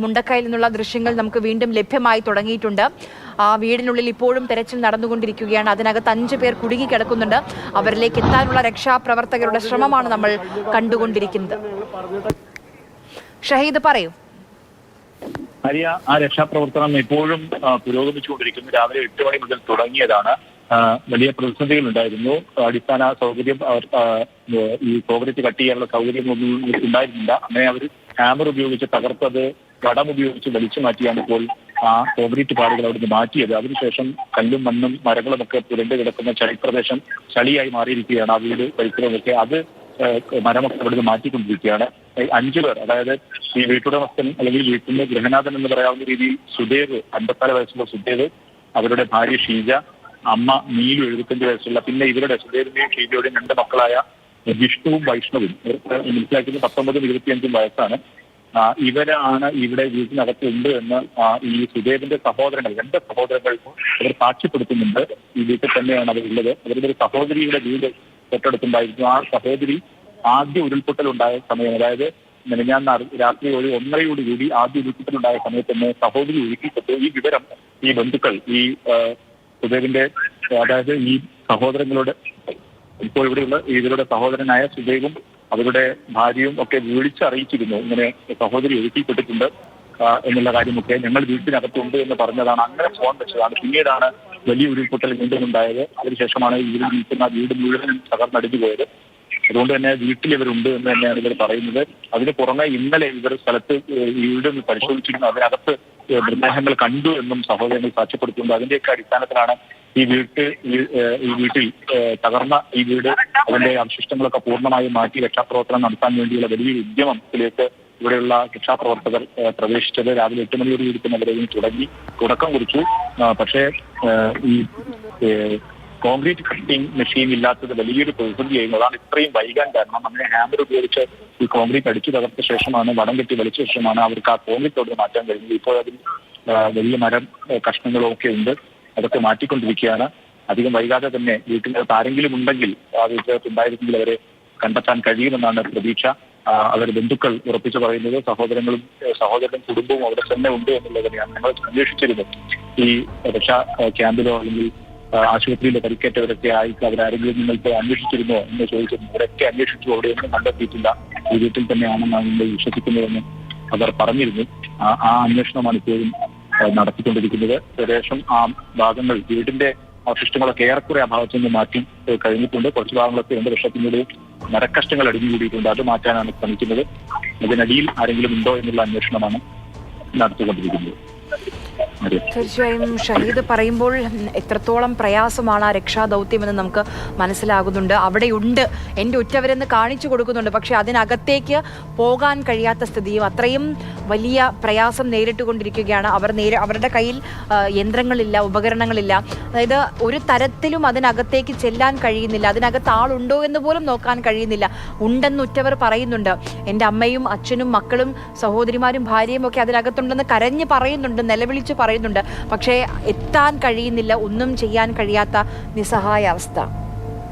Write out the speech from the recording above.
മുണ്ടക്കയിൽ നിന്നുള്ള ദൃശ്യങ്ങൾ നമുക്ക് വീണ്ടും ലഭ്യമായി തുടങ്ങിയിട്ടുണ്ട്. ആ വീടിനുള്ളിൽ ഇപ്പോഴും തെരച്ചിൽ നടന്നുകൊണ്ടിരിക്കുകയാണ്. അതിനകത്ത് 5 പേർ കുടുങ്ങിക്കിടക്കുന്നുണ്ട്. അവരിലേക്ക് എത്താനുള്ള രക്ഷാപ്രവർത്തകരുടെ ശ്രമമാണ് നമ്മൾ കണ്ടുകൊണ്ടിരിക്കുന്നത്. ഷഹീദ് പറയൂ. ഹരിയ, ആ രക്ഷാപ്രവർത്തനം ഇപ്പോഴും പുരോഗമിച്ചുകൊണ്ടിരിക്കുന്നു. രാവിലെ 8 മണി മുതൽ തുടങ്ങിയതാണ്. വലിയ പ്രതിസന്ധികൾ ഉണ്ടായിരുന്നു. അടിസ്ഥാന സൗകര്യം ഈ കോൺക്രീറ്റ് കട്ട് ചെയ്യാനുള്ള സൗകര്യമൊന്നും ഉണ്ടായിരുന്നില്ല. അങ്ങനെ അവർ ഹാമർ ഉപയോഗിച്ച് തകർത്തത് വടം ഉപയോഗിച്ച് വലിച്ചു മാറ്റിയാണ് ഇപ്പോൾ ആ കോൺക്രീറ്റ് പാടുകൾ അവിടുന്ന് മാറ്റിയത്. അതിനുശേഷം കല്ലും മണ്ണും മരങ്ങളും ഒക്കെ പുരണ്ട് കിടക്കുന്ന ചളിപ്രദേശം ചളിയായി മാറിയിരിക്കുകയാണ്. ആ വീട് പരിസരമൊക്കെ അത് മരമൊക്കെ അവിടുന്ന് മാറ്റിക്കൊണ്ടിരിക്കുകയാണ്. 5 പേർ, അതായത് ഈ വീട്ടുടമസ്ഥൻ അല്ലെങ്കിൽ വീട്ടിന്റെ ഗൃഹനാഥൻ എന്ന് പറയാവുന്ന രീതിയിൽ സുദേവ്, 54 വയസ്സുള്ള സുദേവ്, അവരുടെ ഭാര്യ ഷീജ, അമ്മ നീലു 75 വയസ്സുള്ള, പിന്നെ ഇവരുടെ സുദേവിന്റെയും ഷീജയുടെയും 2 മക്കളായ വിഷ്ണുവും വൈഷ്ണവും, മനസ്സിലാക്കുന്നത് 19ഉം 25ഉം വയസ്സാണ്. ഇവരാണ് ഇവിടെ വീട്ടിനകത്ത് ഉണ്ട് എന്ന് ഈ സുദേവിന്റെ സഹോദരങ്ങൾ, 2 സഹോദരങ്ങൾ അവർ സാക്ഷ്യപ്പെടുത്തുന്നുണ്ട്. ഈ വീട്ടിൽ തന്നെയാണ് അവരുള്ളത്. അവരുടെ ഒരു സഹോദരിയുടെ വീട് തൊട്ടടുത്തുണ്ടായിരുന്നു. ആ സഹോദരി ആദ്യ ഉരുൾപൊട്ടൽ ഉണ്ടായ സമയം, അതായത് ഞാൻ രാത്രി 1:30 ആദ്യ ഉരുൾപൊട്ടലുണ്ടായ സമയത്ത് തന്നെ സഹോദരി ഒഴുക്കിപ്പെട്ടു. ഈ വിവരം ഈ ബന്ധുക്കൾ, ഈ സുദേവിന്റെ, അതായത് ഈ സഹോദരങ്ങളുടെ, ഇപ്പോൾ ഇവിടെയുള്ള ഇവരുടെ സഹോദരനായ സുദേവും അവരുടെ ഭാര്യയും ഒക്കെ വിളിച്ചറിയിച്ചിരുന്നു, ഇങ്ങനെ സഹോദരി ഒഴുക്കിപ്പെട്ടിട്ടുണ്ട് എന്നുള്ള കാര്യമൊക്കെ. ഞങ്ങൾ വീട്ടിനകത്തുണ്ട് എന്ന് പറഞ്ഞതാണ്. അങ്ങനെ ഫോൺ വെച്ചതാണ്. പിന്നീടാണ് വലിയ ഉരുൾപൊട്ടൽ വീണ്ടും ഉണ്ടായത്. അതിനുശേഷമാണ് ഇതിൽ നിൽക്കുന്ന വീട് മുഴുവനും തകർന്നടിഞ്ഞു പോയത്. അതുകൊണ്ട് തന്നെ വീട്ടിൽ ഇവരുണ്ട് എന്ന് തന്നെയാണ് ഇവർ പറയുന്നത്. അതിന് പുറമെ ഇന്നലെ ഇവർ സ്ഥലത്ത് വീട് പരിശോധിച്ചിരുന്നു. അതിനകത്ത് മൃതദേഹങ്ങൾ കണ്ടു എന്നും സഹോദരങ്ങൾ സാക്ഷ്യപ്പെടുത്തുന്നു. അതിന്റെയൊക്കെ അടിസ്ഥാനത്തിലാണ് ഈ വീട്ടിൽ തകർന്ന ഈ വീട്, അതിന്റെ അവശിഷ്ടങ്ങളൊക്കെ പൂർണ്ണമായും മാറ്റി രക്ഷാപ്രവർത്തനം നടത്താൻ വേണ്ടിയുള്ള വലിയൊരു ഉദ്യമത്തിലേക്ക് ഇവിടെയുള്ള രക്ഷാപ്രവർത്തകർ പ്രവേശിച്ചത്. രാവിലെ 8 മണിയോടുകൂടി തന്നെ അവരെയും തുടക്കം കുറിച്ചു. പക്ഷേ ഈ കോൺക്രീറ്റ് കട്ടിംഗ് മെഷീൻ ഇല്ലാത്തത് വലിയൊരു പ്രതിസന്ധിയായിരുന്നു. അതാണ് ഇത്രയും വൈകാൻ കാരണം. അങ്ങനെ ഹാമർ ഉപയോഗിച്ച് ഈ കോൺക്രീറ്റ് അടിച്ചു തകർത്ത ശേഷമാണ്, വടം കെട്ടി വലിച്ച ശേഷമാണ് അവർക്ക് ആ കോൺക്രീറ്റ് മാറ്റാൻ കഴിഞ്ഞത്. ഇപ്പോൾ അതിൽ വലിയ മരം കഷ്ണങ്ങളും ഒക്കെ ഉണ്ട്. അതൊക്കെ മാറ്റിക്കൊണ്ടിരിക്കുകയാണ്. അധികം വൈകാതെ തന്നെ വീട്ടിനകത്ത് ആരെങ്കിലും ഉണ്ടെങ്കിൽ, ആ വീട്ടിനകത്ത് ഉണ്ടായിരുന്നെങ്കിൽ അവരെ കണ്ടെത്താൻ കഴിയുമെന്നാണ് പ്രതീക്ഷ. അവരുടെ ബന്ധുക്കൾ ഉറപ്പിച്ചു പറയുന്നത്. സഹോദരനും കുടുംബവും അവിടെ തന്നെ ഉണ്ട് എന്നുള്ളത് തന്നെയാണ്. ഞങ്ങൾ അന്വേഷിച്ചിരുന്നു ഈ രക്ഷാ ക്യാമ്പിലോ അല്ലെങ്കിൽ ആശുപത്രിയിലെ പരിക്കേറ്റവരൊക്കെ ആയിട്ട് അവരാരെങ്കിലും നിങ്ങൾക്ക് അന്വേഷിച്ചിരുന്നോ എന്ന് ചോദിച്ചിരുന്നു. അവരൊക്കെ അന്വേഷിച്ചു, അവിടെയൊന്നും കണ്ടെത്തിയിട്ടില്ല. ഈ വീട്ടിൽ തന്നെയാണെന്നാണ് നിങ്ങൾ വിശ്വസിക്കുന്നതെന്ന് അവർ പറഞ്ഞിരുന്നു. ആ അന്വേഷണമാണ് ഇപ്പോഴും നടത്തിക്കൊണ്ടിരിക്കുന്നത്. ഏകദേശം ആ ഭാഗങ്ങൾ, വീടിന്റെ അവശിഷ്ടങ്ങളൊക്കെ ഏറെക്കുറെ ആ ഭാഗത്തു നിന്ന് മാറ്റി കഴിഞ്ഞിട്ടുണ്ട്. കുറച്ച് ഭാഗങ്ങളൊക്കെ 2 വർഷത്തിനുള്ളിൽ മരക്കഷ്ടങ്ങൾ അടിഞ്ഞുകൂടിയിട്ടുണ്ട്. അത് മാറ്റാനാണ് ശ്രമിക്കുന്നത്. അതിനടിയിൽ ആരെങ്കിലും ഉണ്ടോ എന്നുള്ള അന്വേഷണമാണ് നടത്തിക്കൊണ്ടിരിക്കുന്നത്. തീർച്ചയായും ഷഹീദ് പറയുമ്പോൾ എത്രത്തോളം പ്രയാസമാണ് ആ രക്ഷാദൗത്യമെന്ന് നമുക്ക് മനസ്സിലാകുന്നുണ്ട്. അവിടെയുണ്ട്, എൻ്റെ ഉറ്റവരെന്ന് കാണിച്ചു കൊടുക്കുന്നുണ്ട്. പക്ഷെ അതിനകത്തേക്ക് പോകാൻ കഴിയാത്ത സ്ഥിതിയും അത്രയും വലിയ പ്രയാസം നേരിട്ടുകൊണ്ടിരിക്കുകയാണ്. അവരുടെ കയ്യിൽ യന്ത്രങ്ങളില്ല, ഉപകരണങ്ങളില്ല. അതായത് ഒരു തരത്തിലും അതിനകത്തേക്ക് ചെല്ലാൻ കഴിയുന്നില്ല. അതിനകത്ത് ആളുണ്ടോ എന്ന് പോലും നോക്കാൻ കഴിയുന്നില്ല. ഉണ്ടെന്ന് ഉറ്റവർ പറയുന്നുണ്ട്. എൻ്റെ അമ്മയും അച്ഛനും മക്കളും സഹോദരിമാരും ഭാര്യയും ഒക്കെ അതിനകത്തുണ്ടെന്ന് കരഞ്ഞ് പറയുന്നുണ്ട്, നിലവിളിച്ച് പറയുന്നുണ്ട്. പക്ഷേ എത്താൻ കഴിയുന്നില്ല. ഒന്നും ചെയ്യാൻ കഴിയാത്ത നിസ്സഹായ അവസ്ഥ.